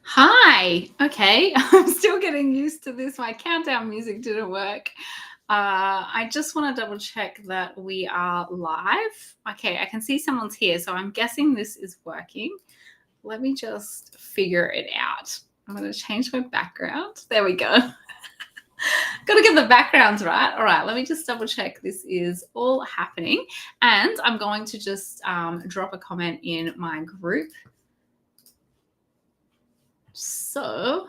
Hi. Okay. I'm still getting used to this. My countdown music didn't work. I just want to double check that we are live. Okay, I can see someone's here, so I'm guessing this is working. Let me just figure it out. I'm going to change my background. There we go. Got to get the backgrounds right. All right, let me just double check this is all happening. And I'm going to just drop a comment in my group. So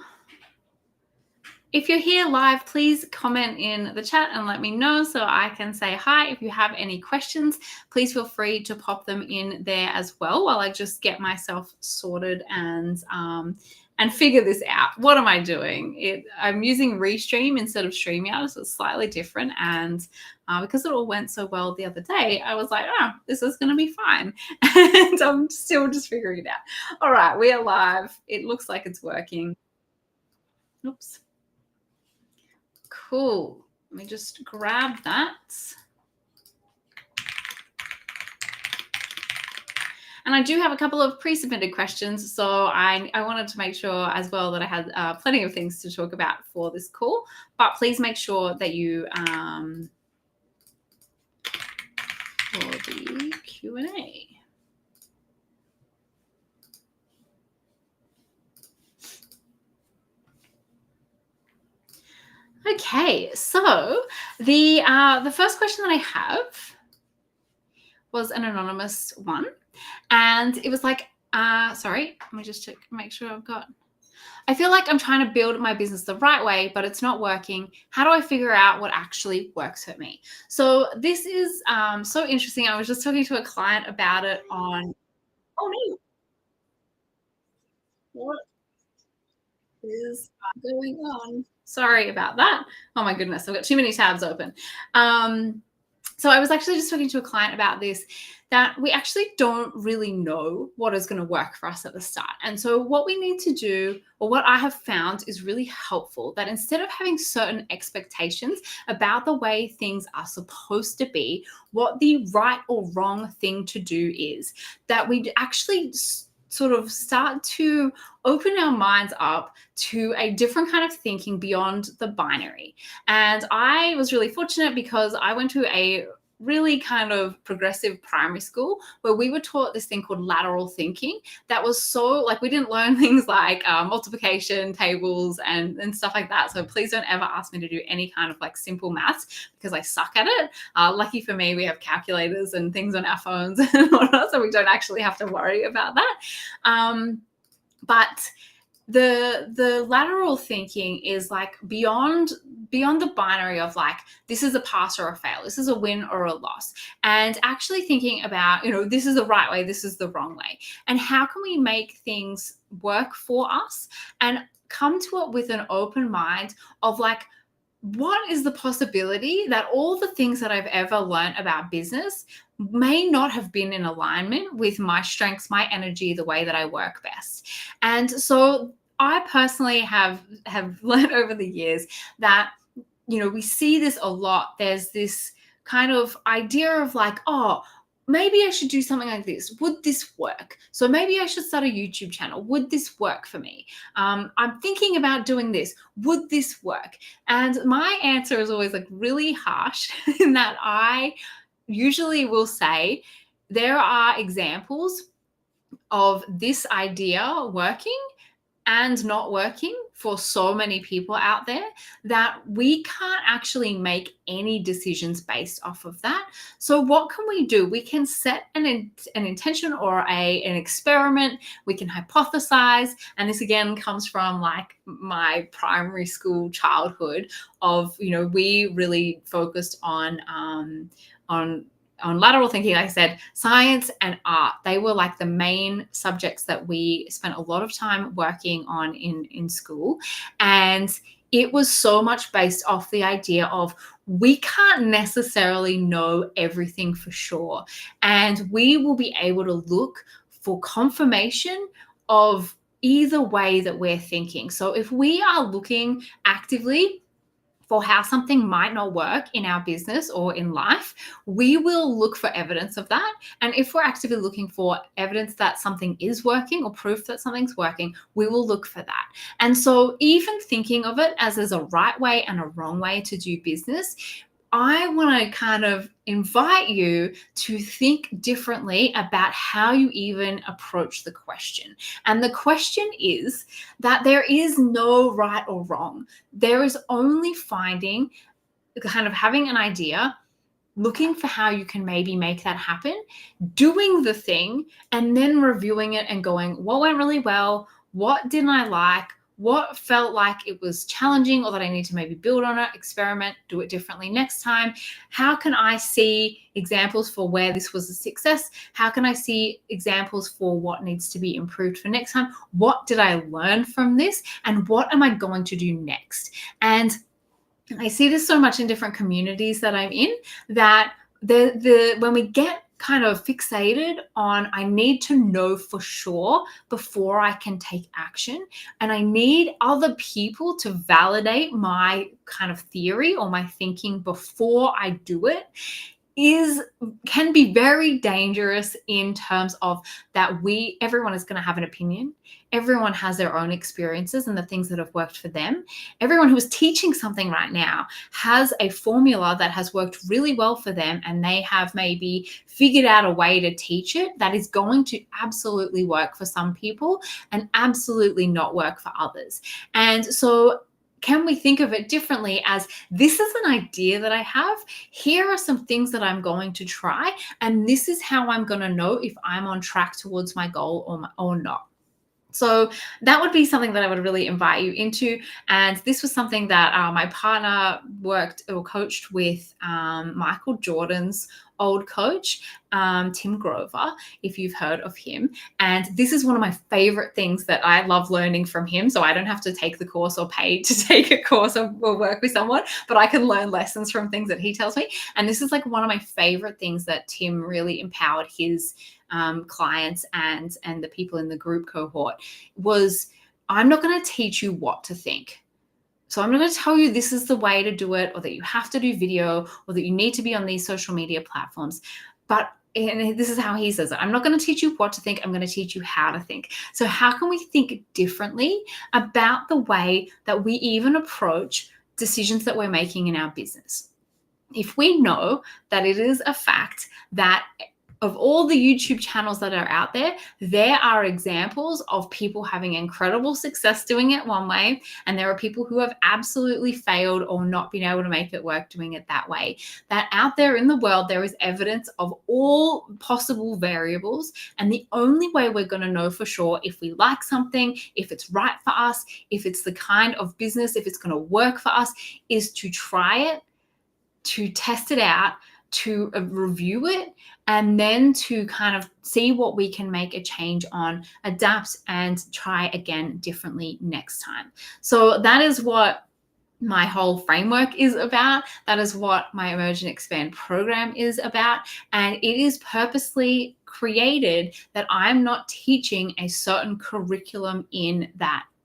if you're here live, please comment in the chat and let me know so I can say hi. If you have any questions, please feel free to pop them in there as well while I just get myself sorted and figure this out. What am I doing? I'm using Restream instead of StreamYard, so it's slightly different. And because it all went so well the other day, I was like, oh, this is going to be fine. And I'm still just figuring it out. All right, we are live. It looks like it's working. Oops. Cool. Let me just grab that. And I do have a couple of pre-submitted questions, so I wanted to make sure as well that I had plenty of things to talk about for this call. But please make sure that you for the Q&A. Okay, so the first question that I have was an anonymous one, and it was like, sorry, let me just check, make sure I feel like I'm trying to build my business the right way, but it's not working. How do I figure out what actually works for me? So this is so interesting. I was just talking to a client about it on, oh no, what is going on? Sorry about that. Oh my goodness, I've got too many tabs open. So I was actually just talking to a client about this, that we actually don't really know what is going to work for us at the start. And so what we need to do, or what I have found is really helpful, that instead of having certain expectations about the way things are supposed to be, what the right or wrong thing to do is, that we actually sort of start to open our minds up to a different kind of thinking beyond the binary. And I was really fortunate because I went to a really kind of progressive primary school where we were taught this thing called lateral thinking that was so, like, we didn't learn things like multiplication tables and stuff like that. So please don't ever ask me to do any kind of like simple maths because I suck at it. Lucky for me, we have calculators and things on our phones and whatnot, so we don't actually have to worry about that. But the lateral thinking is like beyond the binary of like, this is a pass or a fail, this is a win or a loss, and actually thinking about, this is the right way, this is the wrong way, and how can we make things work for us and come to it with an open mind of like, what is the possibility that all the things that I've ever learned about business may not have been in alignment with my strengths, my energy, the way that I work best. And so I personally have learned over the years that, we see this a lot. There's this kind of idea of like, oh, maybe I should do something like this. Would this work? So maybe I should start a YouTube channel. Would this work for me? I'm thinking about doing this. Would this work? And my answer is always like really harsh in that I usually will say there are examples of this idea working and not working for so many people out there that we can't actually make any decisions based off of that. So what can we do? We can set an intention or an experiment. We can hypothesize. And this again comes from like my primary school childhood of, we really focused on lateral thinking. Like I said, science and art, they were like the main subjects that we spent a lot of time working on in school. And it was so much based off the idea of we can't necessarily know everything for sure. And we will be able to look for confirmation of either way that we're thinking. So if we are looking actively for how something might not work in our business or in life, we will look for evidence of that. And if we're actively looking for evidence that something is working or proof that something's working, we will look for that. And so even thinking of it as there's a right way and a wrong way to do business, I want to kind of invite you to think differently about how you even approach the question. And the question is that there is no right or wrong. There is only finding, kind of having an idea, looking for how you can maybe make that happen, doing the thing, and then reviewing it and going, what went really well? What didn't I like? What felt like it was challenging or that I need to maybe build on it, experiment, do it differently next time? How can I see examples for where this was a success? How can I see examples for what needs to be improved for next time? What did I learn from this? And what am I going to do next? And I see this so much in different communities that I'm in, that when we get kind of fixated on, I need to know for sure before I can take action, and I need other people to validate my kind of theory or my thinking before I do it, can be very dangerous in terms of that everyone is going to have an opinion. Everyone has their own experiences and the things that have worked for them. Everyone who is teaching something right now has a formula that has worked really well for them, and they have maybe figured out a way to teach it that is going to absolutely work for some people and absolutely not work for others. And so can we think of it differently as, this is an idea that I have, here are some things that I'm going to try, and this is how I'm going to know if I'm on track towards my goal or not. So that would be something that I would really invite you into. And this was something that my partner worked or coached with Michael Jordan's old coach, Tim Grover, if you've heard of him. And this is one of my favorite things that I love learning from him. So I don't have to take the course or pay to take a course or work with someone, but I can learn lessons from things that he tells me. And this is like one of my favorite things that Tim really empowered his clients and the people in the group cohort was, I'm not going to teach you what to think. So I'm not going to tell you this is the way to do it, or that you have to do video, or that you need to be on these social media platforms. And this is how he says it. I'm not going to teach you what to think. I'm going to teach you how to think. So how can we think differently about the way that we even approach decisions that we're making in our business? If we know that it is a fact that of all the YouTube channels that are out there, there are examples of people having incredible success doing it one way, and there are people who have absolutely failed or not been able to make it work doing it that way. That out there in the world, there is evidence of all possible variables, and the only way we're going to know for sure if we like something, if it's right for us, if it's the kind of business, if it's going to work for us, is to try it, to test it out, to review it, and then to kind of see what we can make a change on, adapt, and try again differently next time. So that is what my whole framework is about. That is what my Emerge and Expand program is about. And it is purposely created that I'm not teaching a certain curriculum in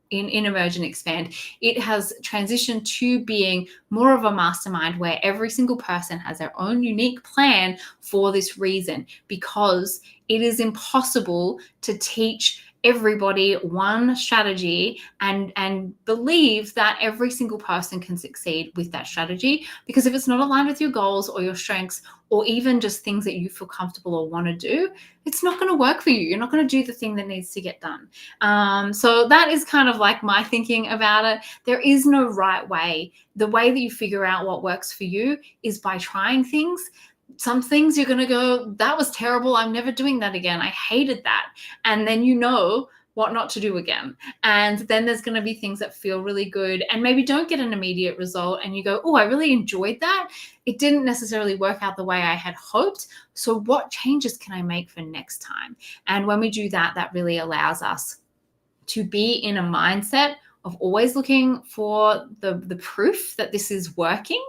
Emerge and Expand. It has transitioned to being more of a mastermind where every single person has their own unique plan for this reason, because it is impossible to teach everybody one strategy and believe that every single person can succeed with that strategy, because if it's not aligned with your goals or your strengths, or even just things that you feel comfortable or want to do, it's not going to work for you. You're not going to do the thing that needs to get done. So that is kind of like my thinking about it. There is no right way. The way that you figure out what works for you is by trying things. Some things you're going to go, that was terrible. I'm never doing that again. I hated that. And then you know what not to do again. And then there's going to be things that feel really good and maybe don't get an immediate result. And you go, oh, I really enjoyed that. It didn't necessarily work out the way I had hoped. So what changes can I make for next time? And when we do that, that really allows us to be in a mindset of always looking for the proof that this is working,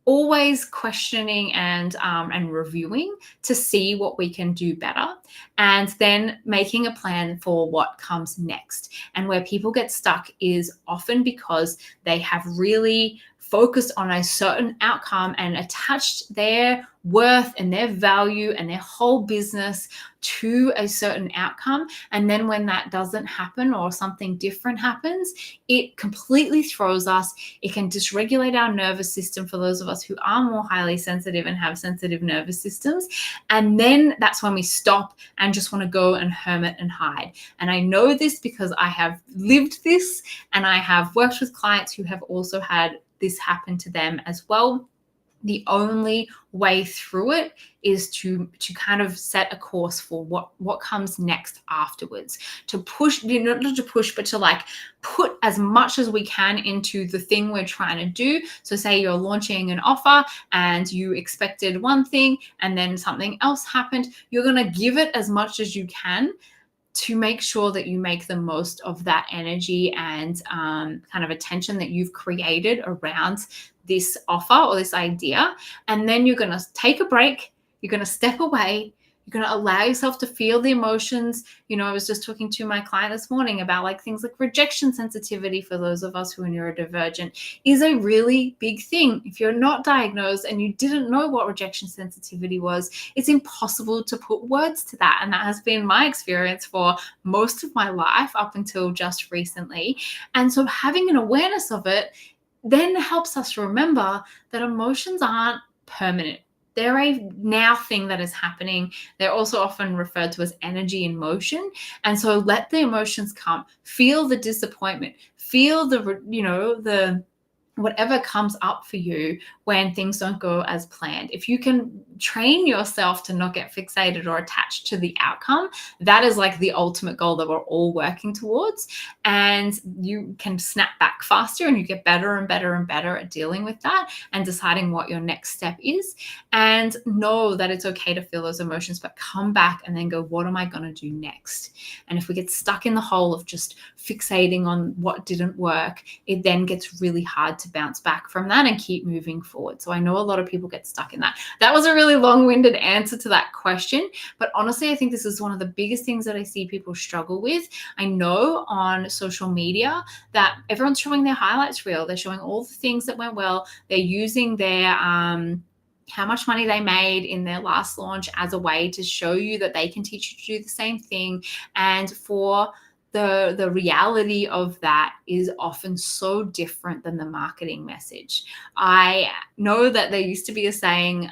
always questioning and reviewing to see what we can do better, and then making a plan for what comes next. And where people get stuck is often because they have really focused on a certain outcome and attached their worth and their value and their whole business to a certain outcome. And then when that doesn't happen or something different happens, it completely throws us. It can dysregulate our nervous system for those of us who are more highly sensitive and have sensitive nervous systems. And then that's when we stop and just want to go and hermit and hide. And I know this because I have lived this, and I have worked with clients who have also had this happen to them as well. The only way through it is to kind of set a course for what comes next afterwards, to push, not to push, but to like put as much as we can into the thing we're trying to do. So say you're launching an offer and you expected one thing and then something else happened. You're going to give it as much as you can to make sure that you make the most of that energy and kind of attention that you've created around this offer or this idea. And then you're going to take a break. You're going to step away. You're going to allow yourself to feel the emotions. I was just talking to my client this morning about like things like rejection sensitivity for those of us who are neurodivergent is a really big thing. If you're not diagnosed and you didn't know what rejection sensitivity was, it's impossible to put words to that. And that has been my experience for most of my life up until just recently. And so having an awareness of it then helps us remember that emotions aren't permanent. They're a now thing that is happening. They're also often referred to as energy in motion. And so let the emotions come. Feel the disappointment. Feel the whatever comes up for you when things don't go as planned. If you can train yourself to not get fixated or attached to the outcome, that is like the ultimate goal that we're all working towards. And you can snap back faster and you get better and better and better at dealing with that and deciding what your next step is. And know that it's okay to feel those emotions, but come back and then go, what am I going to do next? And if we get stuck in the hole of just fixating on what didn't work, it then gets really hard to bounce back from that and keep moving forward. So I know a lot of people get stuck in that. That was a really long-winded answer to that question, but honestly, I think this is one of the biggest things that I see people struggle with. I know on social media that everyone's showing their highlights reel. They're showing all the things that went well. They're using their how much money they made in their last launch as a way to show you that they can teach you to do the same thing. And for the reality of that is often so different than the marketing message. I know that there used to be a saying,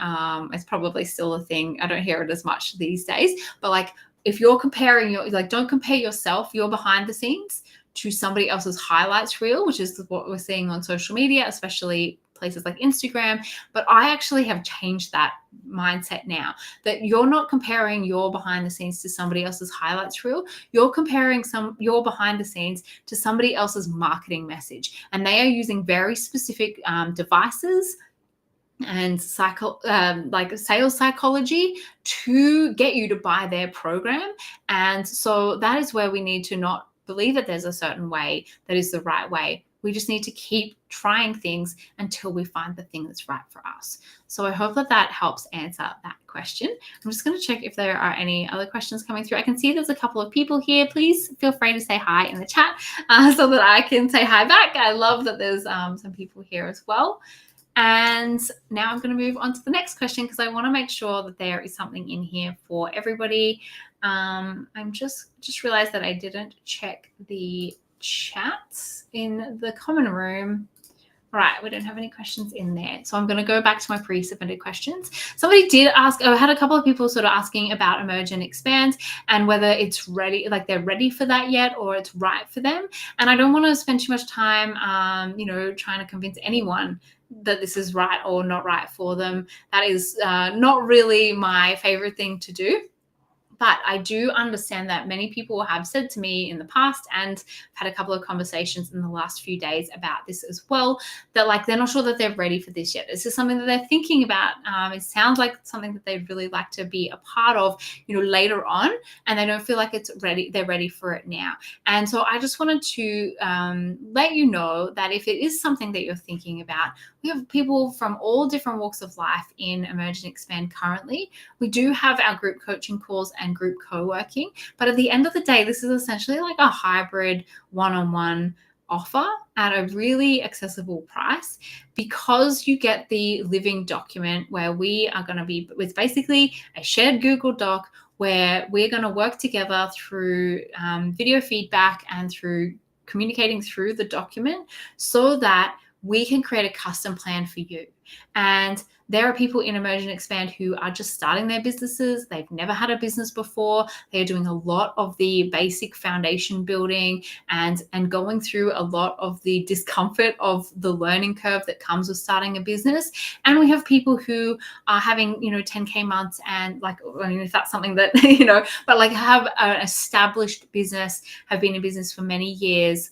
it's probably still a thing. I don't hear it as much these days, but like if you're comparing don't compare yourself, your behind the scenes to somebody else's highlights reel, which is what we're seeing on social media, especially places like Instagram. But I actually have changed that mindset now, that you're not comparing your behind the scenes to somebody else's highlights reel. You're comparing your behind the scenes to somebody else's marketing message. And they are using very specific devices and sales psychology to get you to buy their program. And so that is where we need to not believe that there's a certain way that is the right way. We just need to keep trying things until we find the thing that's right for us. So I hope that helps answer that question. I'm just going to check if there are any other questions coming through. I can see there's a couple of people here. Please feel free to say hi in the chat so that I can say hi back. I love that there's some people here as well. And now I'm going to move on to the next question because I want to make sure that there is something in here for everybody. I'm just realized that I didn't check the chats in the common room. All right, we don't have any questions in there. So I'm going to go back to my pre-submitted questions. Somebody did ask, I had a couple of people sort of asking about Emerge and Expand and whether it's ready, like they're ready for that yet or it's right for them. And I don't want to spend too much time, trying to convince anyone that this is right or not right for them. That is not really my favorite thing to do. But I do understand that many people have said to me in the past, and I've had a couple of conversations in the last few days about this as well, that like they're not sure that they're ready for this yet. This is something that they're thinking about. It sounds like something that they'd really like to be a part of, later on, and they don't feel like it's ready. They're ready for it now. And so I just wanted to let you know that if it is something that you're thinking about, we have people from all different walks of life in Emerge and Expand currently. We do have our group coaching calls and group co-working, but at the end of the day, this is essentially like a hybrid one-on-one offer at a really accessible price, because you get the living document where we are going to be with basically a shared Google Doc where we're going to work together through video feedback and through communicating through the document, so that we can create a custom plan for you. And there are people in Emerge and Expand who are just starting their businesses. They've never had a business before. They're doing a lot of the basic foundation building and going through a lot of the discomfort of the learning curve that comes with starting a business. And we have people who are having, 10K months and if that's something that, but have an established business, have been in business for many years,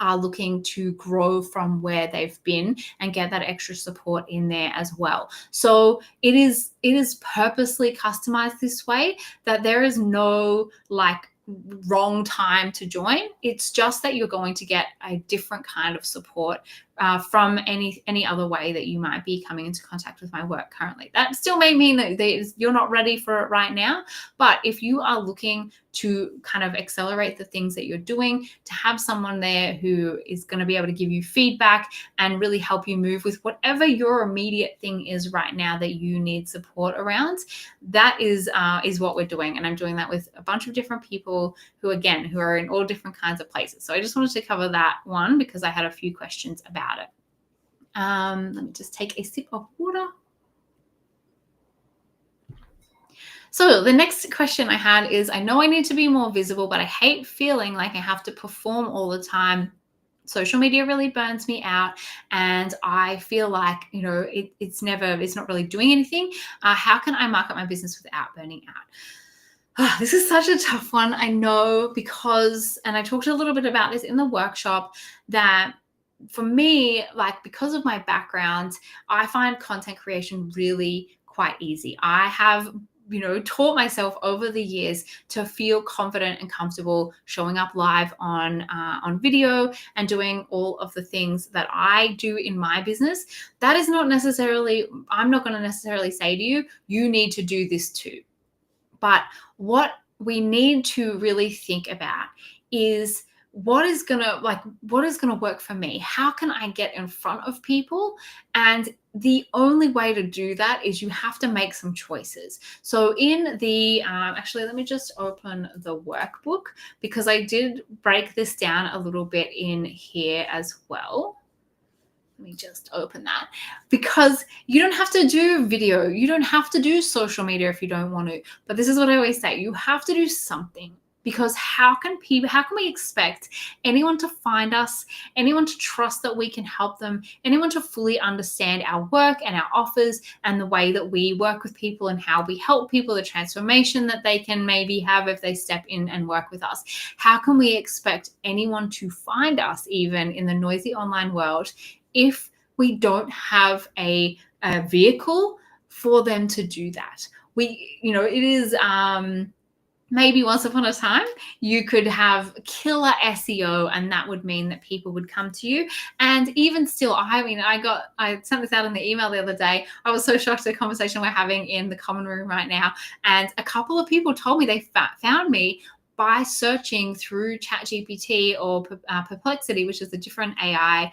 are looking to grow from where they've been and get that extra support in there as well. So it is purposely customized this way, that there is no wrong time to join. It's just that you're going to get a different kind of support from any other way that you might be coming into contact with my work currently. That still may mean that you're not ready for it right now, but if you are looking to kind of accelerate the things that you're doing, to have someone there who is going to be able to give you feedback and really help you move with whatever your immediate thing is right now that you need support around, that is what we're doing. And I'm doing that with a bunch of different people who are in all different kinds of places. So I just wanted to cover that one because I had a few questions about it. Let me just take a sip of water. So the next question I had is, I know I need to be more visible, but I hate feeling like I have to perform all the time. Social media really burns me out, and I feel like, it's not really doing anything. How can I market my business without burning out? This is such a tough one. I know, because I talked a little bit about this in the workshop, that for me, because of my background, I find content creation really quite easy. I have taught myself over the years to feel confident and comfortable showing up live on video and doing all of the things that I do in my business. That is not necessarily, I'm not going to necessarily say to you, you need to do this too. But what we need to really think about is, what is going to work for me? How can I get in front of people? And the only way to do that is you have to make some choices. So in the, actually, let me just open the workbook, because I did break this down a little bit in here as well. Let me just open that, because you don't have to do video. You don't have to do social media if you don't want to. But this is what I always say. You have to do something, because how can we expect anyone to find us, anyone to trust that we can help them, anyone to fully understand our work and our offers and the way that we work with people and how we help people, the transformation that they can maybe have if they step in and work with us? How can we expect anyone to find us, even in the noisy online world, if we don't have a vehicle for them to do that? It is, maybe once upon a time, you could have killer SEO, and that would mean that people would come to you. And even still, I sent this out in the email the other day. I was so shocked at the conversation we're having in the common room right now. And a couple of people told me they found me by searching through ChatGPT or Perplexity, which is a different AI.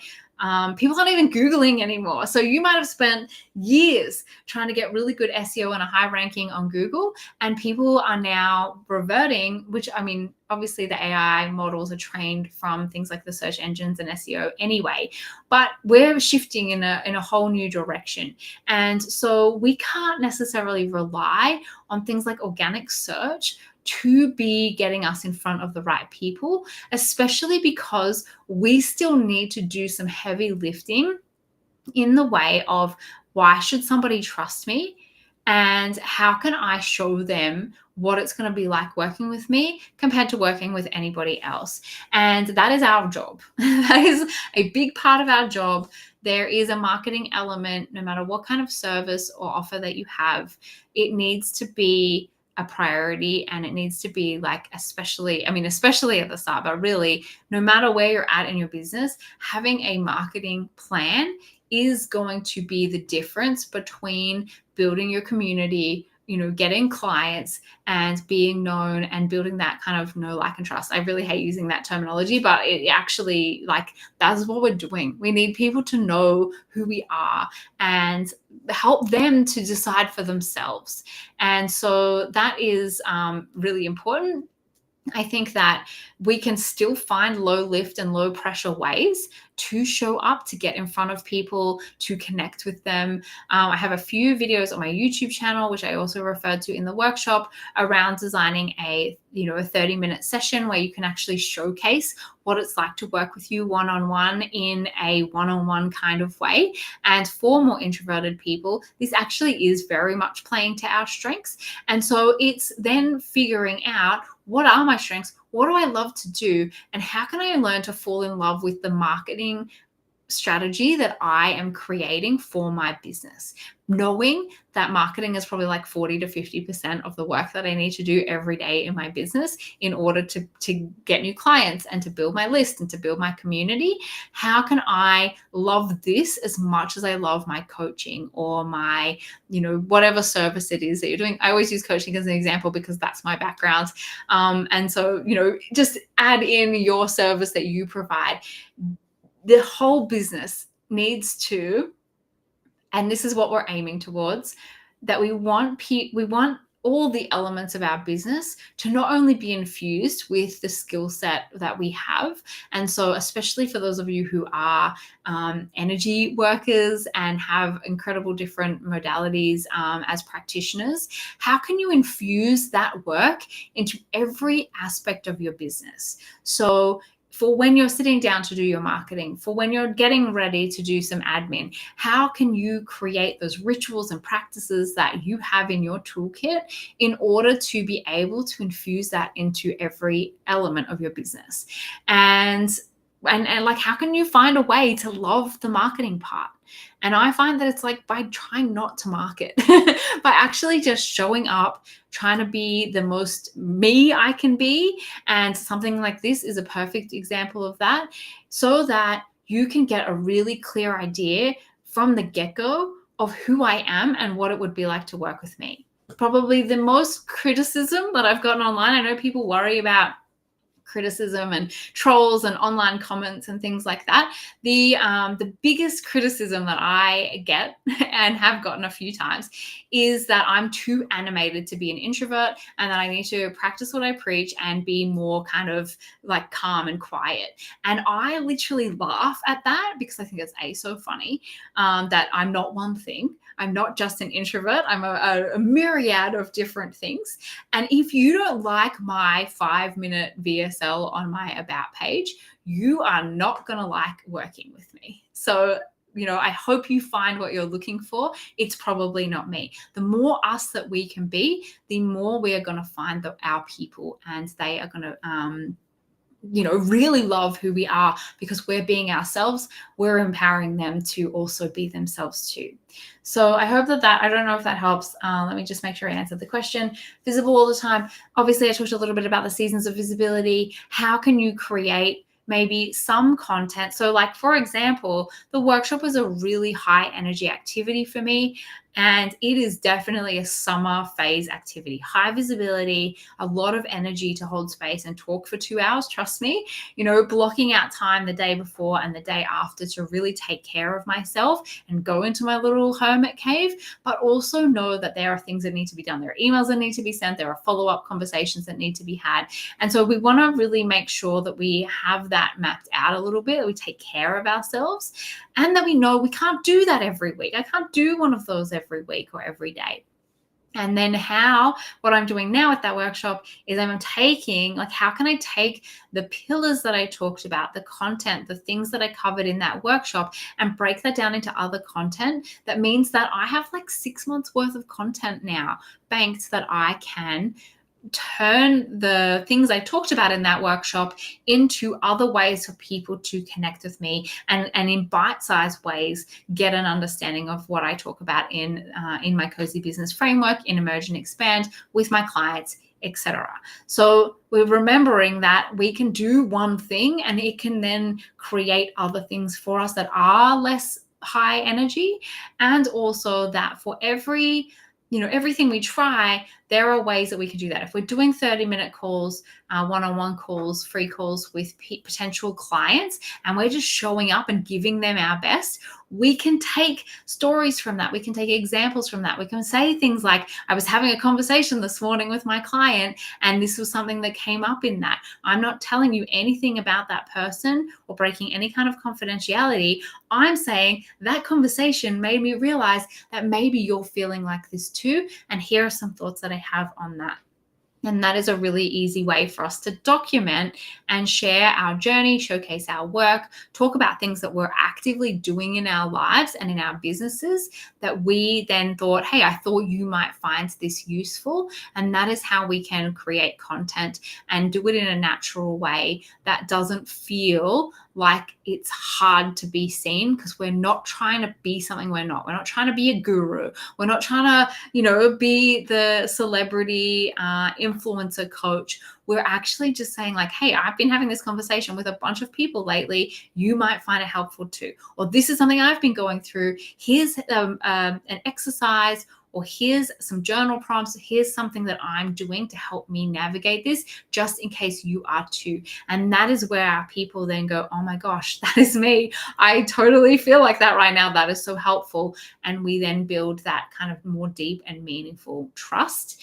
People aren't even Googling anymore. So you might have spent years trying to get really good SEO and a high ranking on Google, and people are now reverting, which, obviously the AI models are trained from things like the search engines and SEO anyway, but we're shifting in a whole new direction. And so we can't necessarily rely on things like organic search to be getting us in front of the right people, especially because we still need to do some heavy lifting in the way of, why should somebody trust me? And how can I show them what it's going to be like working with me compared to working with anybody else? And that is our job. That is a big part of our job. There is a marketing element, no matter what kind of service or offer that you have. It needs to be a priority, and it needs to be especially at the start, but really no matter where you're at in your business, having a marketing plan is going to be the difference between building your community, getting clients and being known and building that kind of know, like, and trust. I really hate using that terminology, but it actually, like, that's what we're doing. We need people to know who we are and help them to decide for themselves. And so that is really important. I think that we can still find low lift and low pressure ways to show up, to get in front of people, to connect with them. I have a few videos on my YouTube channel, which I also referred to in the workshop, around designing a 30-minute session where you can actually showcase what it's like to work with you one-on-one in a one-on-one kind of way. And for more introverted people, this actually is very much playing to our strengths. And so it's then figuring out, what are my strengths? What do I love to do? And how can I learn to fall in love with the marketing strategy that I am creating for my business, knowing that marketing is probably like 40 to 50% of the work that I need to do every day in my business in order to get new clients and to build my list and to build my community. How can I love this as much as I love my coaching or my, whatever service it is that you're doing? I always use coaching as an example because that's my background. And so, just add in your service that you provide. The whole business needs to, and this is what we're aiming towards, that we want all the elements of our business to not only be infused with the skill set that we have. And so especially for those of you who are energy workers and have incredible different modalities as practitioners, how can you infuse that work into every aspect of your business? So for when you're sitting down to do your marketing, for when you're getting ready to do some admin, how can you create those rituals and practices that you have in your toolkit in order to be able to infuse that into every element of your business? And like, how can you find a way to love the marketing part? And I find that it's like by trying not to market, by actually just showing up, trying to be the most me I can be. And something like this is a perfect example of that, so that you can get a really clear idea from the get-go of who I am and what it would be like to work with me. Probably the most criticism that I've gotten online, I know people worry about criticism and trolls and online comments and things like that. The biggest criticism that I get and have gotten a few times is that I'm too animated to be an introvert and that I need to practice what I preach and be more kind of like calm and quiet. And I literally laugh at that because I think it's so funny that I'm not one thing. I'm not just an introvert. I'm a myriad of different things. And if you don't like my 5-minute VSL on my about page, you are not going to like working with me. So, I hope you find what you're looking for. It's probably not me. The more us that we can be, the more we are going to find our people, and they are going to, really love who we are because we're being ourselves. We're empowering them to also be themselves too. So I hope that I don't know if that helps. Let me just make sure I answered the question. Visible all the time. Obviously, I talked a little bit about the seasons of visibility. How can you create maybe some content? So like, for example, the workshop was a really high energy activity for me. And it is definitely a summer phase activity, high visibility, a lot of energy to hold space and talk for 2 hours. Trust me, blocking out time the day before and the day after to really take care of myself and go into my little hermit cave, but also know that there are things that need to be done. There are emails that need to be sent. There are follow-up conversations that need to be had. And so we want to really make sure that we have that mapped out a little bit, that we take care of ourselves, and that we know we can't do that every week. I can't do one of those every week or every day. And then what I'm doing now with that workshop is I'm taking, like, how can I take the pillars that I talked about, the content, the things that I covered in that workshop, and break that down into other content. That means that I have like 6 months worth of content now banked that I can turn the things I talked about in that workshop into other ways for people to connect with me, and in bite-sized ways get an understanding of what I talk about in my Cozy Business Framework, in Emerge and Expand with my clients, etc. So we're remembering that we can do one thing and it can then create other things for us that are less high energy, and also that for every everything we try, there are ways that we can do that. If we're doing 30-minute calls, one-on-one calls, free calls with potential clients, and we're just showing up and giving them our best, we can take stories from that. We can take examples from that. We can say things like, I was having a conversation this morning with my client, and this was something that came up in that. I'm not telling you anything about that person or breaking any kind of confidentiality. I'm saying that conversation made me realize that maybe you're feeling like this too. And here are some thoughts that I have on that. And that is a really easy way for us to document and share our journey, showcase our work, talk about things that we're actively doing in our lives and in our businesses that we then thought, hey, I thought you might find this useful. And that is how we can create content and do it in a natural way that doesn't feel like it's hard to be seen, because we're not trying to be something we're not. We're not trying to be a guru. We're not trying to, be the celebrity influencer coach. We're actually just saying like, hey, I've been having this conversation with a bunch of people lately. You might find it helpful too. Or this is something I've been going through. Here's an exercise, or here's some journal prompts. Here's something that I'm doing to help me navigate this, just in case you are too. And that is where our people then go, oh my gosh, that is me. I totally feel like that right now. That is so helpful. And we then build that kind of more deep and meaningful trust.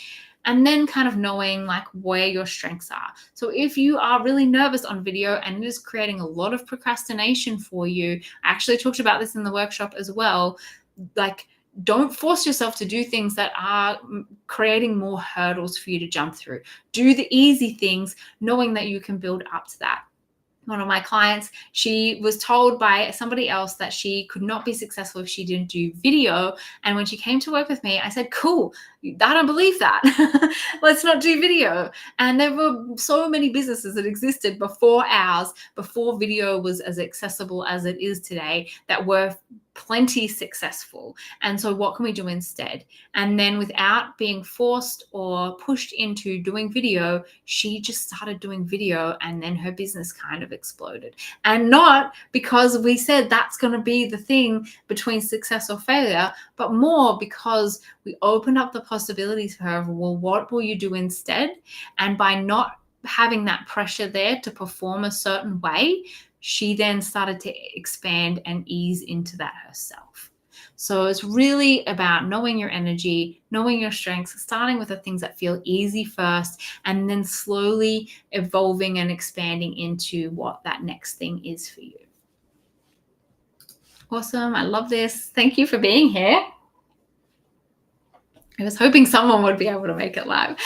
And then kind of knowing like where your strengths are. So if you are really nervous on video and it is creating a lot of procrastination for you, I actually talked about this in the workshop as well, like, don't force yourself to do things that are creating more hurdles for you to jump through. Do the easy things, knowing that you can build up to that. One of my clients, she was told by somebody else that she could not be successful if she didn't do video. And when she came to work with me, I said, cool, I don't believe that. Let's not do video. And there were so many businesses that existed before ours, before video was as accessible as it is today, that were plenty successful. And so what can we do instead? And then without being forced or pushed into doing video, she just started doing video, and then her business kind of exploded. And not because we said that's going to be the thing between success or failure, but more because we opened up the possibilities for her of, well, what will you do instead? And by not having that pressure there to perform a certain way, she then started to expand and ease into that herself. So it's really about knowing your energy, knowing your strengths, starting with the things that feel easy first, and then slowly evolving and expanding into what that next thing is for you. Awesome. I love this. Thank you for being here. I was hoping someone would be able to make it live.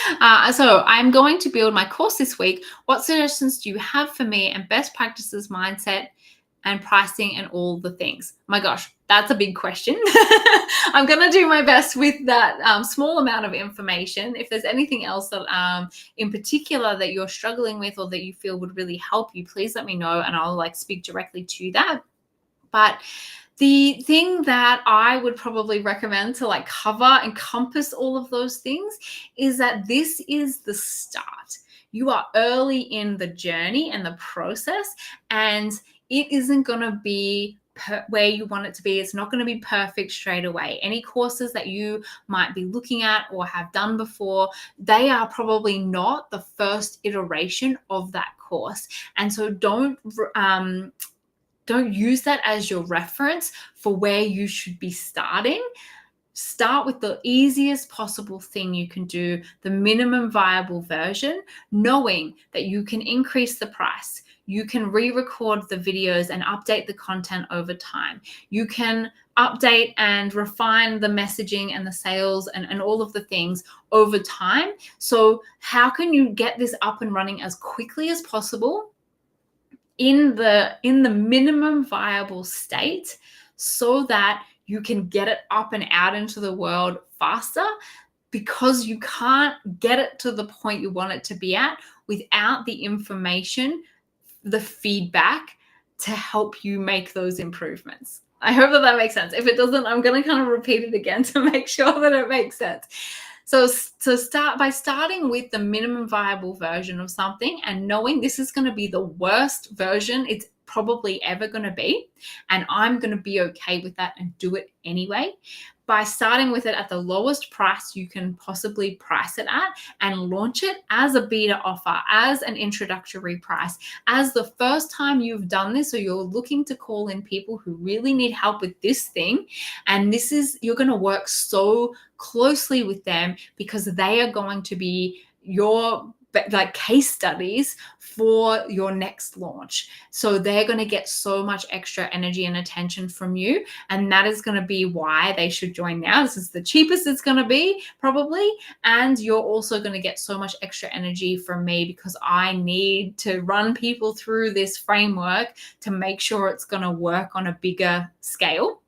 So I'm going to build my course this week. What suggestions do you have for me, and best practices, mindset, and pricing, and all the things? My gosh, that's a big question. I'm going to do my best with that small amount of information. If there's anything else that in particular that you're struggling with or that you feel would really help you, please let me know, and I'll speak directly to that. But the thing that I would probably recommend to cover, encompass all of those things, is that this is the start. You are early in the journey and the process, and it isn't going to be where you want it to be. It's not going to be perfect straight away. Any courses that you might be looking at or have done before, they are probably not the first iteration of that course. And so don't use that as your reference for where you should be starting. Start with the easiest possible thing you can do, the minimum viable version, knowing that you can increase the price. You can re-record the videos and update the content over time. You can update and refine the messaging and the sales and all of the things over time. So how can you get this up and running as quickly as possible in the minimum viable state, so that you can get it up and out into the world faster, because you can't get it to the point you want it to be at without the information, the feedback to help you make those improvements. I hope that makes sense. If it doesn't, I'm going to kind of repeat it again to make sure that it makes sense. So start by starting with the minimum viable version of something and knowing this is going to be the worst version it's probably ever going to be, and I'm going to be okay with that and do it anyway. by starting with it at the lowest price you can possibly price it at and launch it as a beta offer, as an introductory price, as the first time you've done this, or you're looking to call in people who really need help with this thing. And you're going to work so closely with them because they are going to be your like case studies for your next launch. So they're going to get so much extra energy and attention from you. And that is going to be why they should join now. This is the cheapest it's going to be probably. And you're also going to get so much extra energy from me because I need to run people through this framework to make sure it's going to work on a bigger scale.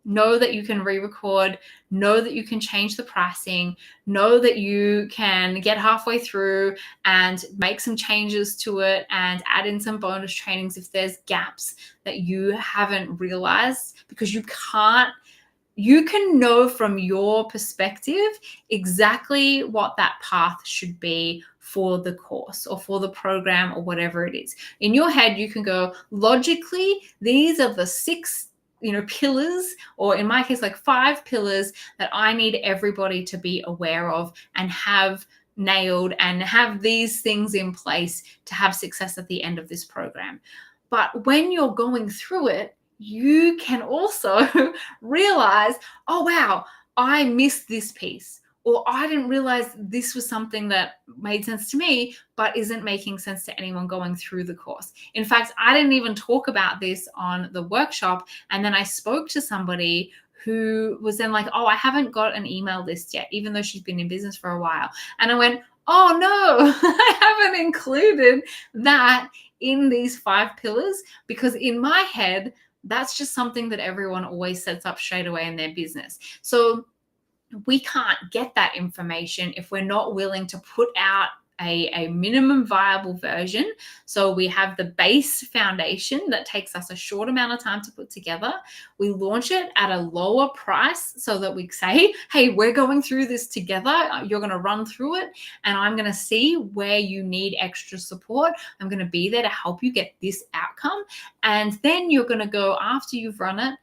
Know that you can re-record, know that you can change the pricing, know that you can get halfway through and make some changes to it and add in some bonus trainings if there's gaps that you haven't realized, because you can know from your perspective exactly what that path should be for the course or for the program or whatever it is. In your head, you can go, logically, these are the 6 pillars, or in my case, like 5 pillars that I need everybody to be aware of and have nailed and have these things in place to have success at the end of this program. But when you're going through it, you can also realize, oh, wow, I missed this piece. Or I didn't realize this was something that made sense to me, but isn't making sense to anyone going through the course. In fact, I didn't even talk about this on the workshop. And then I spoke to somebody who was then like, oh, I haven't got an email list yet, even though she's been in business for a while. And I went, oh no, I haven't included that in these 5 pillars, because in my head, that's just something that everyone always sets up straight away in their business. So we can't get that information if we're not willing to put out a minimum viable version. So we have the base foundation that takes us a short amount of time to put together. We launch it at a lower price so that we say, hey, we're going through this together. You're going to run through it and I'm going to see where you need extra support. I'm going to be there to help you get this outcome. And then you're going to go, after you've run it,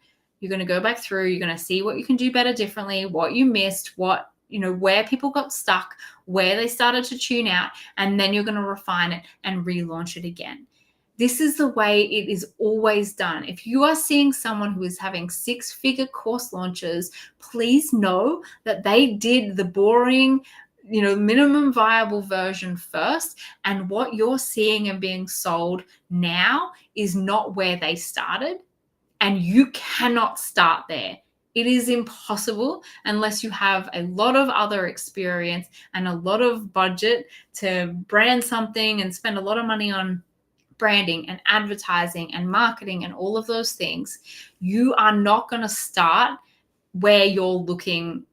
you're going to go back through, you're going to see what you can do better differently, what you missed, where people got stuck, where they started to tune out, and then you're going to refine it and relaunch it again. This is the way it is always done. If you are seeing someone who is having 6-figure course launches, please know that they did the boring, minimum viable version first. And what you're seeing and being sold now is not where they started. And you cannot start there. It is impossible unless you have a lot of other experience and a lot of budget to brand something and spend a lot of money on branding and advertising and marketing and all of those things. You are not going to start where you're looking,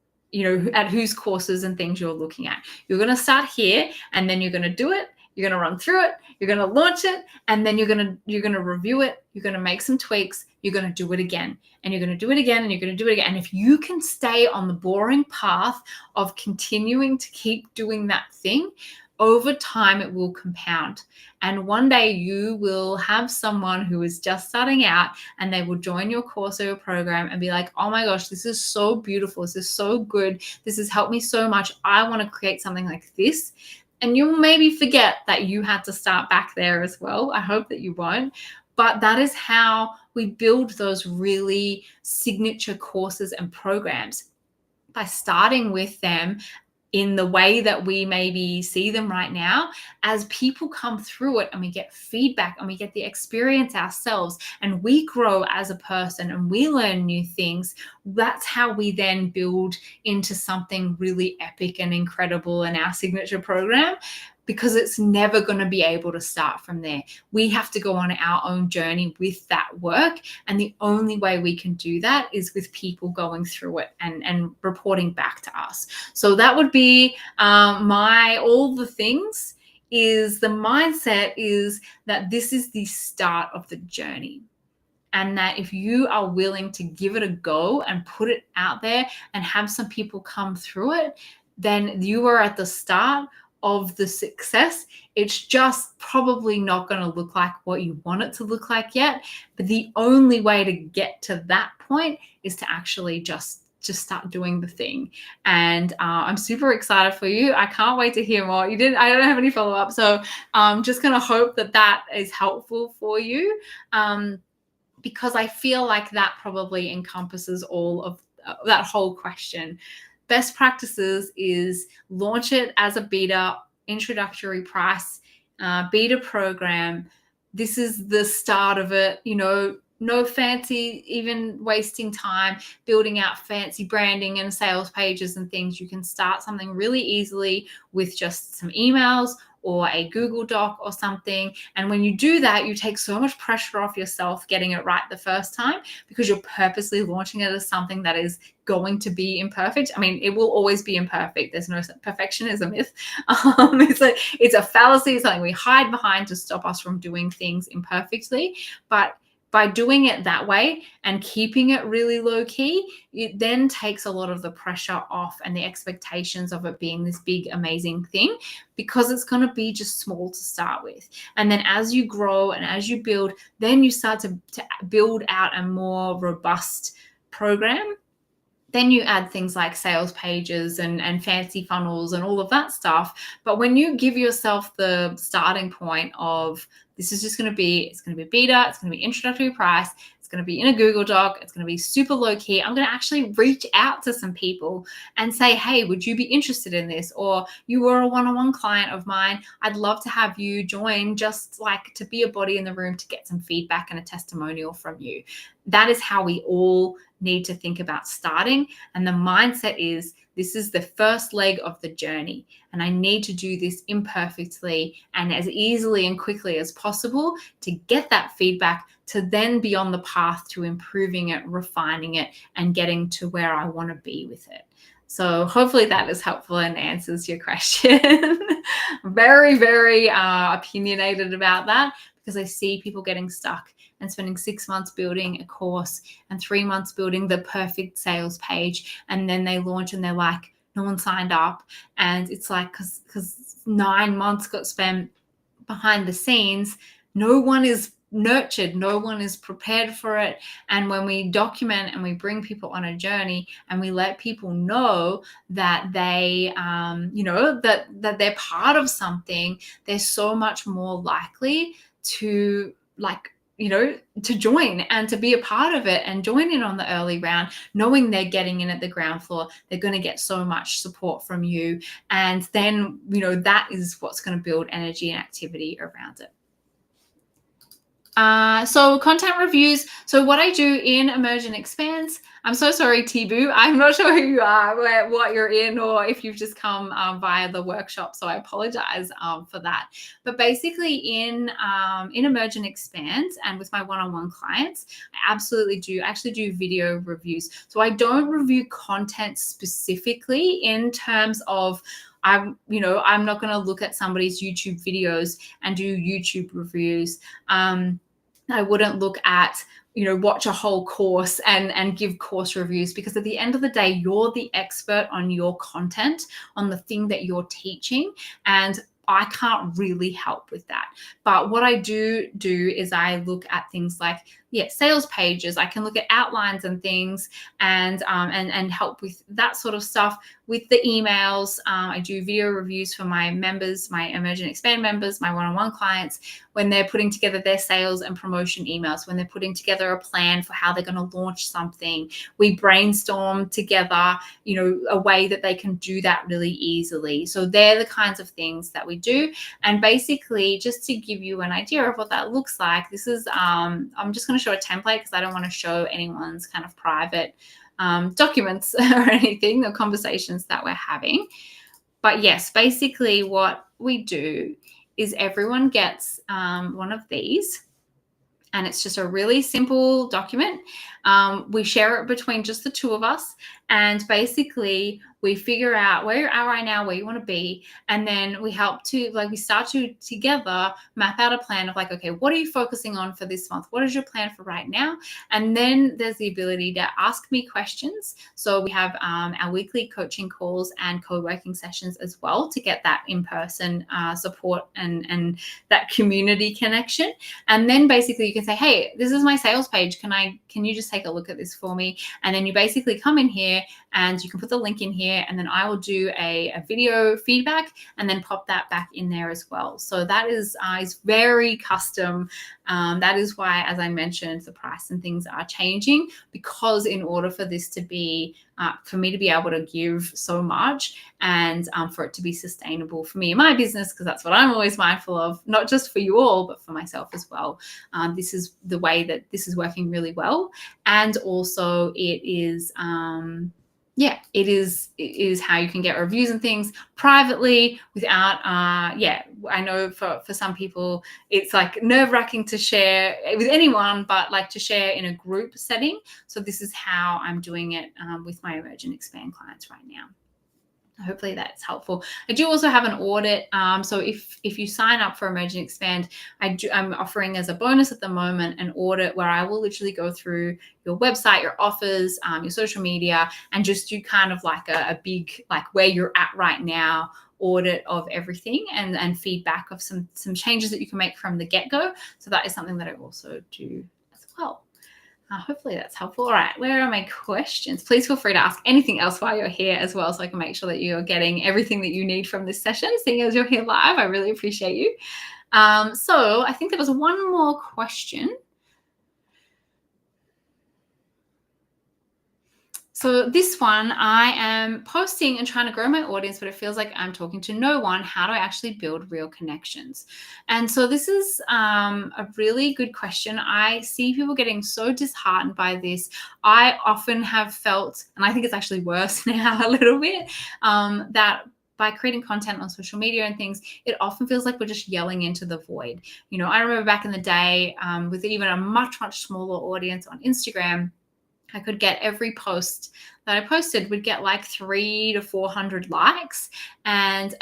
at whose courses and things you're looking at. You're going to start here, and then you're going to do it. You're going to run through it. You're going to launch it, and then you're going to review it. You're going to make some tweaks. You're going to do it again, and you're going to do it again, and you're going to do it again. And if you can stay on the boring path of continuing to keep doing that thing, over time it will compound. And one day you will have someone who is just starting out, and they will join your course or your program and be like, oh my gosh, this is so beautiful. This is so good. This has helped me so much. I want to create something like this. And you'll maybe forget that you had to start back there as well. I hope that you won't. But that is how we build those really signature courses and programs, by starting with them in the way that we maybe see them right now. As people come through it and we get feedback and we get the experience ourselves and we grow as a person and we learn new things, that's how we then build into something really epic and incredible in our signature program. Because it's never going to be able to start from there. We have to go on our own journey with that work. And the only way we can do that is with people going through it and reporting back to us. So that would be all the things. Is the mindset is that this is the start of the journey. And that if you are willing to give it a go and put it out there and have some people come through it, then you are at the start of the success. It's just probably not going to look like what you want it to look like yet. But the only way to get to that point is to actually just just start doing the thing. And I'm super excited for you. I can't wait to hear more. I don't have any follow-up. So I'm just going to hope that is helpful for you. Because I feel like that probably encompasses all of that whole question. Best practices is launch it as a beta, introductory price, beta program. This is the start of it. No fancy, even wasting time building out fancy branding and sales pages and things. You can start something really easily with just some emails or a Google Doc or something. And when you do that, you take so much pressure off yourself getting it right the first time, because you're purposely launching it as something that is going to be imperfect. I mean, it will always be imperfect. There's no perfection is a myth. It's a fallacy, something we hide behind to stop us from doing things imperfectly. But by doing it that way and keeping it really low key, it then takes a lot of the pressure off and the expectations of it being this big, amazing thing, because it's going to be just small to start with. And then as you grow and as you build, then you start to build out a more robust program. Then you add things like sales pages and fancy funnels and all of that stuff. But when you give yourself the starting point of, this is just going to be, it's going to be beta, it's going to be introductory price, it's going to be in a Google Doc, it's going to be super low key. I'm going to actually reach out to some people and say, hey, would you be interested in this? Or you were a one-on-one client of mine. I'd love to have you join, just like to be a body in the room to get some feedback and a testimonial from you. That is how we all need to think about starting. And the mindset is, this is the first leg of the journey, and I need to do this imperfectly and as easily and quickly as possible to get that feedback, to then be on the path to improving it, refining it, and getting to where I want to be with it. So hopefully that is helpful and answers your question. Very, very opinionated about that, because I see people getting stuck and spending 6 months building a course and 3 months building the perfect sales page. And then they launch and they're like, no one signed up. And it's like, because 9 months got spent behind the scenes, no one is nurtured, no one is prepared for it. And when we document and we bring people on a journey and we let people know that they that they're part of something, they're so much more likely to to join and to be a part of it and join in on the early round, knowing they're getting in at the ground floor. They're going to get so much support from you. And then, that is what's going to build energy and activity around it. So content reviews. So what I do in Emerge and Expands, I'm so sorry, Tibu. I'm not sure who you are, what you're in, or if you've just come via the workshop. So I apologize for that. But basically in Emerge and Expand and with my one-on-one clients, I absolutely do actually do video reviews. So I don't review content specifically in terms of, I'm not going to look at somebody's YouTube videos and do YouTube reviews. I wouldn't look at, watch a whole course and give course reviews, because at the end of the day, you're the expert on your content, on the thing that you're teaching. And I can't really help with that. But what I do is I look at things like, sales pages. I can look at outlines and things and help with that sort of stuff. With the emails, I do video reviews for my members, my Emerge and Expand members, my one-on-one clients, when they're putting together their sales and promotion emails, when they're putting together a plan for how they're going to launch something. We brainstorm together, a way that they can do that really easily. So they're the kinds of things that we do. And basically, just to give you an idea of what that looks like, this is, I'm just going to show a template because I don't want to show anyone's kind of private documents or anything, the conversations that we're having. But yes, basically what we do is everyone gets one of these, and it's just a really simple document. We share it between just the two of us, and basically we figure out where you are right now, where you want to be, and then we help to we start to together map out a plan of okay, what are you focusing on for this month? What is your plan for right now? And then there's the ability to ask me questions. So we have our weekly coaching calls and co-working sessions as well to get that in-person support and that community connection. And then basically you can say, hey, this is my sales page. Can you just take a look at this for me? And then you basically come in here and you can put the link in here, and then I will do a video feedback and then pop that back in there as well. So that is very custom. That is why, as I mentioned, the price and things are changing, because in order for this to be, for me to be able to give so much and for it to be sustainable for me and my business, because that's what I'm always mindful of, not just for you all, but for myself as well. This is the way that this is working really well. And also it is, it is how you can get reviews and things privately without, I know for some people it's nerve-wracking to share with anyone, but to share in a group setting. So this is how I'm doing it with my Emerge and Expand clients right now. Hopefully that's helpful. I do also have an audit. So if you sign up for Emerge and Expand, I'm offering as a bonus at the moment an audit where I will literally go through your website, your offers, your social media, and just do kind of a big, where you're at right now audit of everything and feedback of some changes that you can make from the get-go. So that is something that I also do as well. Hopefully that's helpful. All right, where are my questions? Please feel free to ask anything else while you're here as well, so I can make sure that you're getting everything that you need from this session. Seeing as you're here live, I really appreciate you. So I think there was one more question. So this one, I am posting and trying to grow my audience, but it feels like I'm talking to no one. How do I actually build real connections? And so this is a really good question. I see people getting so disheartened by this. I often have felt, and I think it's actually worse now a little bit, that by creating content on social media and things, it often feels like we're just yelling into the void. I remember back in the day with even a much, much smaller audience on Instagram, I could get every post that I posted would get 300 to 400 likes. And,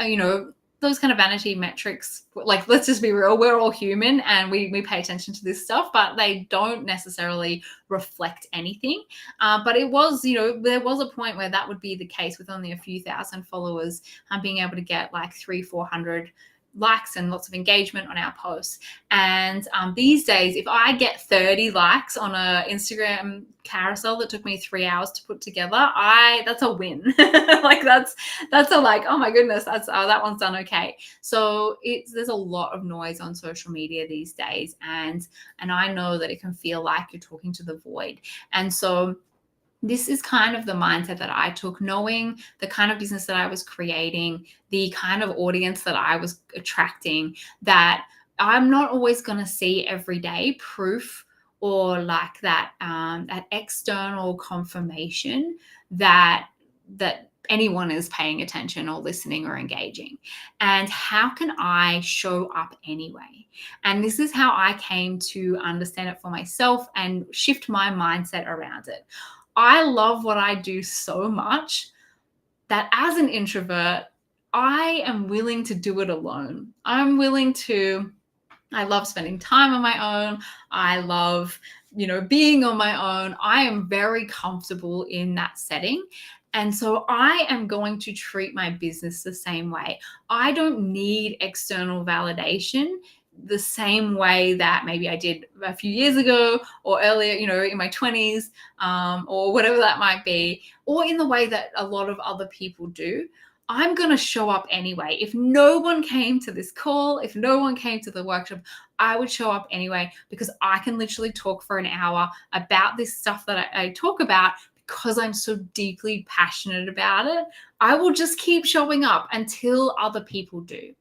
those kind of vanity metrics, let's just be real, we're all human and we pay attention to this stuff, but they don't necessarily reflect anything. But it was, there was a point where that would be the case with only a few thousand followers, being able to get 300-400 likes and lots of engagement on our posts. And these days, if I get 30 likes on a Instagram carousel that took me 3 hours to put together, that's a win. that's oh my goodness, that one's done okay. So there's a lot of noise on social media these days, and I know that it can feel like you're talking to the void. And so this is kind of the mindset that I took, knowing the kind of business that I was creating, the kind of audience that I was attracting, that I'm not always going to see every day proof or that external confirmation that anyone is paying attention or listening or engaging. And how can I show up anyway? And this is how I came to understand it for myself and shift my mindset around it. I love what I do so much that as an introvert, I am willing to do it alone. I love spending time on my own. I love, being on my own. I am very comfortable in that setting. And so I am going to treat my business the same way. I don't need external validation the same way that maybe I did a few years ago or earlier, in my 20s, or whatever that might be, or in the way that a lot of other people do. I'm going to show up anyway. If no one came to this call, if no one came to the workshop, I would show up anyway, because I can literally talk for an hour about this stuff that I talk about, because I'm so deeply passionate about it. I will just keep showing up until other people do.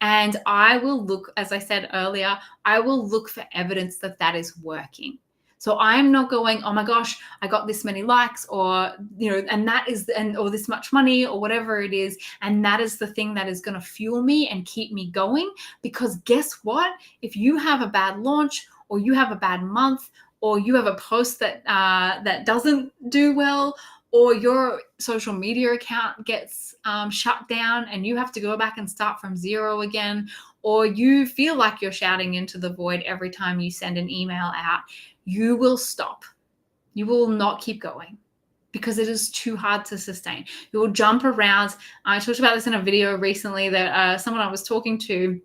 And I will look, as I said earlier, I will look for evidence that is working. So I'm not going, oh my gosh, I got this many likes, or, or this much money, or whatever it is. And that is the thing that is going to fuel me and keep me going. Because guess what? If you have a bad launch, or you have a bad month, or you have a post that doesn't do well, or your social media account gets shut down and you have to go back and start from zero again, or you feel like you're shouting into the void every time you send an email out, you will stop. You will not keep going because it is too hard to sustain. You will jump around. I talked about this in a video recently that someone I was talking to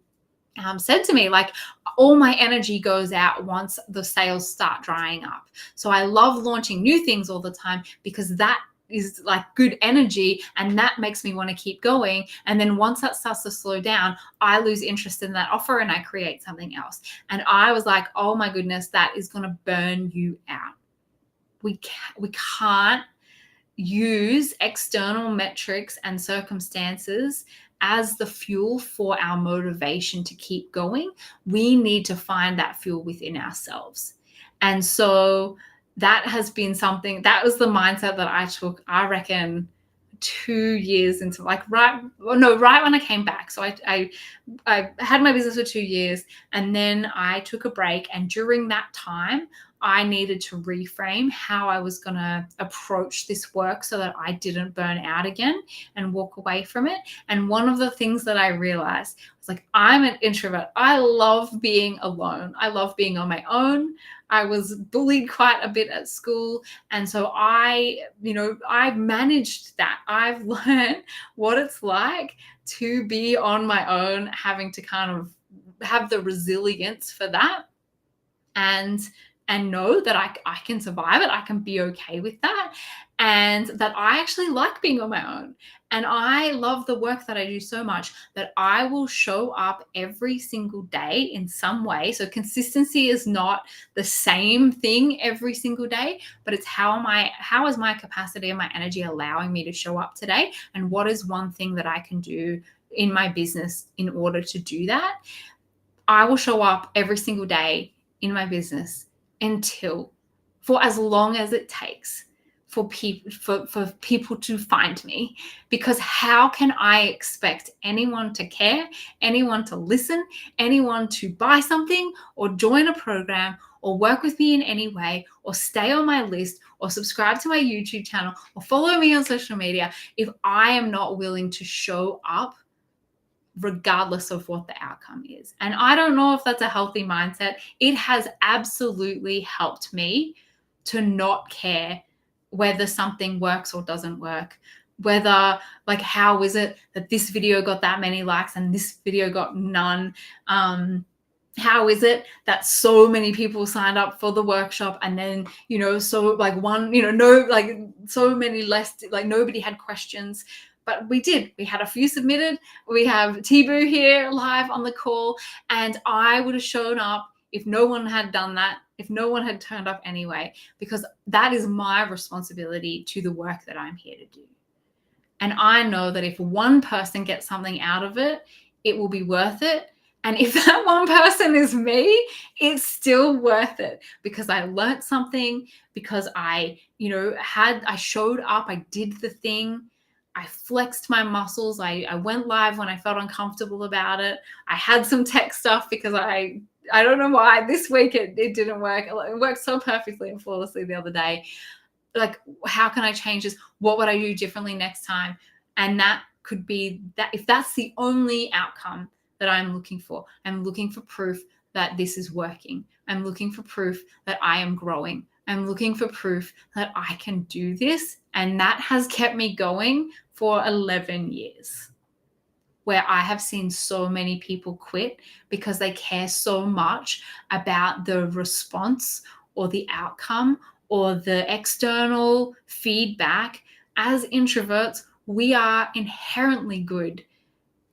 said to me, like, all my energy goes out once the sales start drying up. So I love launching new things all the time because that is like good energy and that makes me want to keep going. And then once that starts to slow down, I lose interest in that offer and I create something else. And I was like, oh my goodness, that is going to burn you out. We can't use external metrics and circumstances as the fuel for our motivation to keep going. We need to find that fuel within ourselves. And so that has been something, that was the mindset that I took, I reckon, 2 years into, like, right when I came back. So I had my business for 2 years and then I took a break. And during that time, I needed to reframe how I was going to approach this work so that I didn't burn out again and walk away from it. And one of the things that I realized was, like, I'm an introvert. I love being alone. I love being on my own. I was bullied quite a bit at school. And so I've managed that. I've learned what it's like to be on my own, having to kind of have the resilience for that and know that I can survive it. I can be okay with that. And that I actually like being on my own. And I love the work that I do so much that I will show up every single day in some way. So consistency is not the same thing every single day, but it's how is my capacity and my energy allowing me to show up today? And what is one thing that I can do in my business in order to do that? I will show up every single day in my business for as long as it takes for people to find me. Because how can I expect anyone to care, anyone to listen, anyone to buy something or join a program or work with me in any way or stay on my list or subscribe to my YouTube channel or follow me on social media if I am not willing to show up regardless of what the outcome is? And I don't know if that's a healthy mindset. It has absolutely helped me to not care whether something works or doesn't work. Whether, like, how is it that this video got that many likes and this video got none? How is it that so many people signed up for the workshop and then, so like one, no, like so many less, like nobody had questions. But we had a few submitted. We have Tibu here live on the call. And I would have shown up if no one had done that, if no one had turned up anyway, because that is my responsibility to the work that I'm here to do. And I know that if one person gets something out of it, it will be worth it. And if that one person is me, it's still worth it because I learned something, because I showed up, I did the thing. I flexed my muscles. I went live when I felt uncomfortable about it. I had some tech stuff because I don't know why this week it didn't work. It worked so perfectly and flawlessly the other day. Like, how can I change this? What would I do differently next time? And that could be that. If that's the only outcome that I'm looking for, I'm looking for proof that this is working. I'm looking for proof that I am growing. I'm looking for proof that I can do this. And that has kept me going for 11 years, where I have seen so many people quit because they care so much about the response or the outcome or the external feedback. As introverts, we are inherently good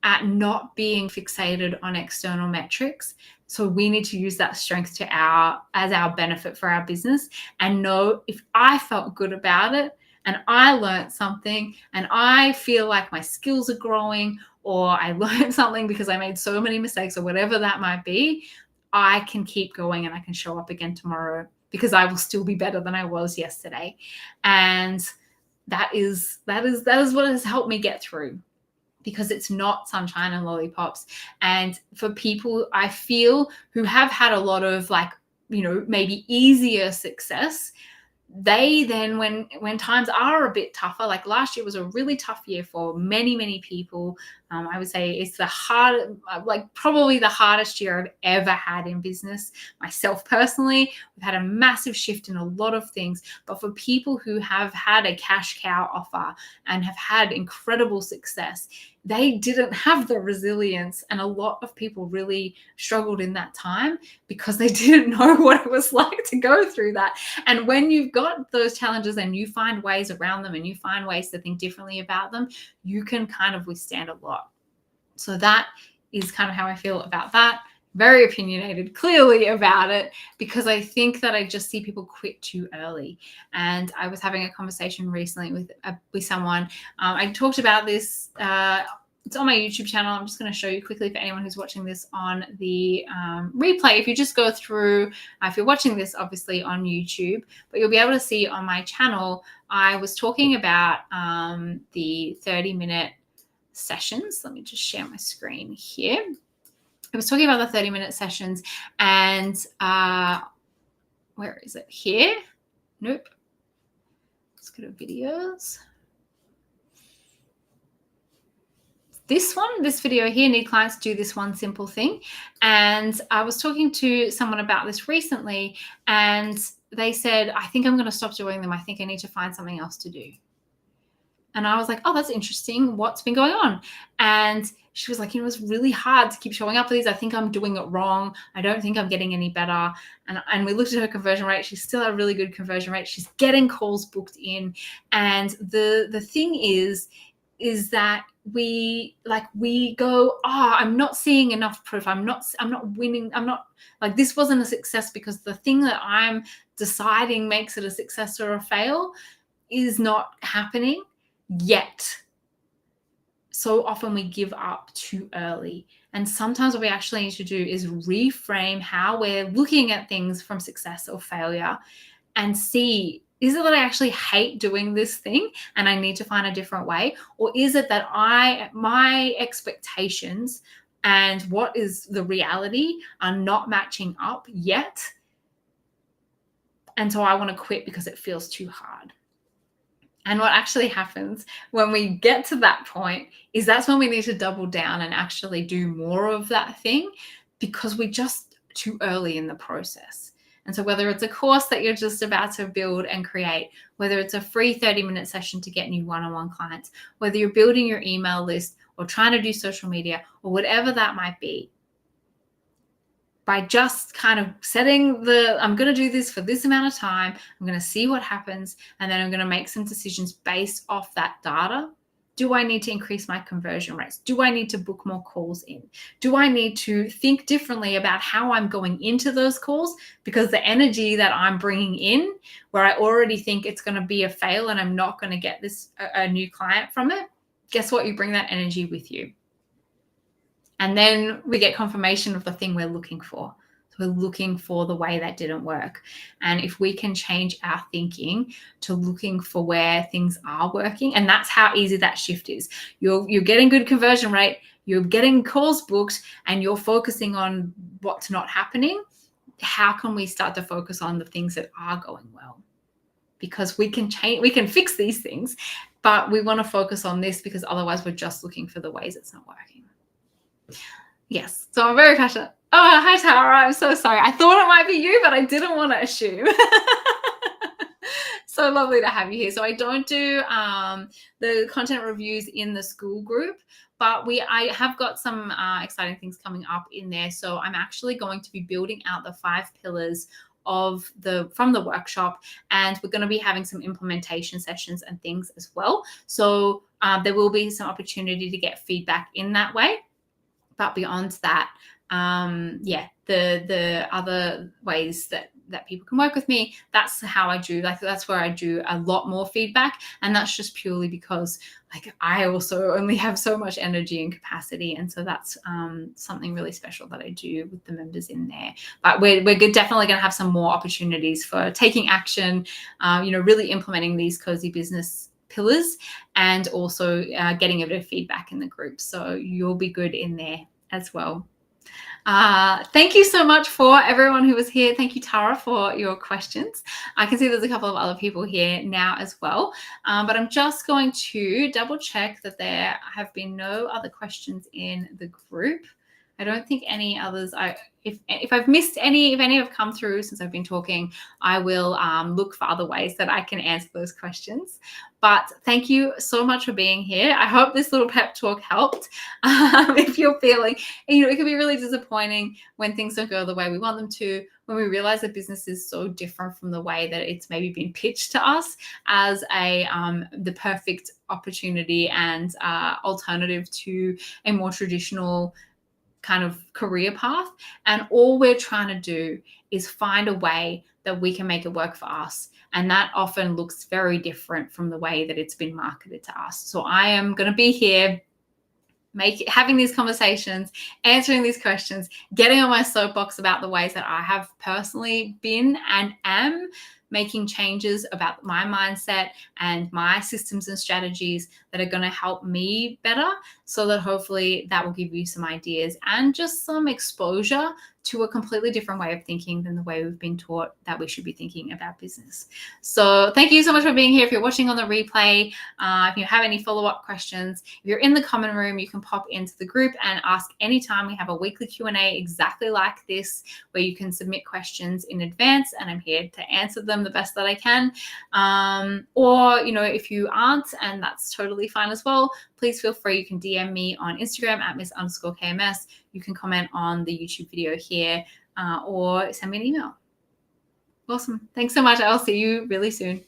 at not being fixated on external metrics. So we need to use that strength as our benefit for our business, and know if I felt good about it and I learned something and I feel like my skills are growing, or I learned something because I made so many mistakes or whatever that might be, I can keep going and I can show up again tomorrow because I will still be better than I was yesterday. And that is what has helped me get through, because it's not sunshine and lollipops. And for people, I feel, who have had a lot of maybe easier success, they then, when times are a bit tougher, like last year was a really tough year for many people. I would say it's probably the hardest year I've ever had in business. Myself personally, we've had a massive shift in a lot of things, but for people who have had a cash cow offer and have had incredible success, they didn't have the resilience, and a lot of people really struggled in that time because they didn't know what it was like to go through that. And when you've got those challenges and you find ways around them and you find ways to think differently about them, you can kind of withstand a lot. So that is kind of how I feel about that. Very opinionated, clearly, about it, because I think that I just see people quit too early. And I was having a conversation recently with someone. I talked about this. It's on my YouTube channel. I'm just going to show you quickly for anyone who's watching this on the replay. If you just go through, if you're watching this obviously on YouTube, but you'll be able to see on my channel, I was talking about the 30-minute sessions. Let me just share my screen here. I was talking about the 30-minute sessions, and where is it? Here? Nope. Let's go to videos. This video here, need clients to do this one simple thing. And I was talking to someone about this recently, and they said, I think I'm going to stop doing them. I think I need to find something else to do. And I was like, oh, that's interesting. What's been going on? And she was like, it was really hard to keep showing up for these. I think I'm doing it wrong. I don't think I'm getting any better. And we looked at her conversion rate. She's still a really good conversion rate. She's getting calls booked in. And the thing is that we go, I'm not seeing enough proof. I'm not winning. I'm not, like, this wasn't a success because the thing that I'm deciding makes it a success or a fail is not happening yet. So often we give up too early. And sometimes what we actually need to do is reframe how we're looking at things from success or failure and see, is it that I actually hate doing this thing and I need to find a different way? Or is it that my expectations and what is the reality are not matching up yet? And so I want to quit because it feels too hard. And what actually happens when we get to that point is that's when we need to double down and actually do more of that thing, because we're just too early in the process. And so whether it's a course that you're just about to build and create, whether it's a free 30-minute session to get new one-on-one clients, whether you're building your email list or trying to do social media or whatever that might be, by just kind of setting I'm going to do this for this amount of time, I'm going to see what happens, and then I'm going to make some decisions based off that data. Do I need to increase my conversion rates? Do I need to book more calls in? Do I need to think differently about how I'm going into those calls? Because the energy that I'm bringing in, where I already think it's going to be a fail and I'm not going to get a new client from it, guess what? You bring that energy with you. And then we get confirmation of the thing we're looking for. So we're looking for the way that didn't work. And if we can change our thinking to looking for where things are working, and that's how easy that shift is. You're getting good conversion rate, you're getting calls booked, and you're focusing on what's not happening. How can we start to focus on the things that are going well? Because we can fix these things, but we want to focus on this because otherwise we're just looking for the ways it's not working. Yes, so I'm very passionate. Oh, hi, Tara. I'm so sorry. I thought it might be you, but I didn't want to assume. So lovely to have you here. So I don't do the content reviews in the school group, but I have got some exciting things coming up in there. So I'm actually going to be building out the 5 pillars from the workshop, and we're going to be having some implementation sessions and things as well. So there will be some opportunity to get feedback in that way. But beyond that, the other ways that people can work with me, that's how I do. Like, that's where I do a lot more feedback, and that's just purely because, like, I also only have so much energy and capacity, and so that's something really special that I do with the members in there. But we're definitely going to have some more opportunities for taking action, really implementing these cozy business pillars, and also getting a bit of feedback in the group. So you'll be good in there as well. Thank you so much for everyone who was here. Thank you, Tara, for your questions. I can see there's a couple of other people here now as well, but I'm just going to double check that there have been no other questions in the group. I don't think any others. If I've missed any, if any have come through since I've been talking, I will look for other ways that I can answer those questions. But thank you so much for being here. I hope this little pep talk helped. If you're feeling, it can be really disappointing when things don't go the way we want them to, when we realize that business is so different from the way that it's maybe been pitched to us as the perfect opportunity and alternative to a more traditional kind of career path. And all we're trying to do is find a way that we can make it work for us. And that often looks very different from the way that it's been marketed to us. So I am going to be here having these conversations, answering these questions, getting on my soapbox about the ways that I have personally been and am making changes about my mindset and my systems and strategies that are going to help me better, so that hopefully that will give you some ideas and just some exposure to a completely different way of thinking than the way we've been taught that we should be thinking about business. So thank you so much for being here. If you're watching on the replay, if you have any follow-up questions, if you're in the common room, you can pop into the group and ask anytime. We have a weekly Q&A exactly like this, where you can submit questions in advance, and I'm here to answer them the best that I can. Or, if you aren't, and that's totally fine as well, please feel free. You can DM me on Instagram at miss_KMS. You can comment on the YouTube video here, or send me an email. Awesome. Thanks so much. I'll see you really soon.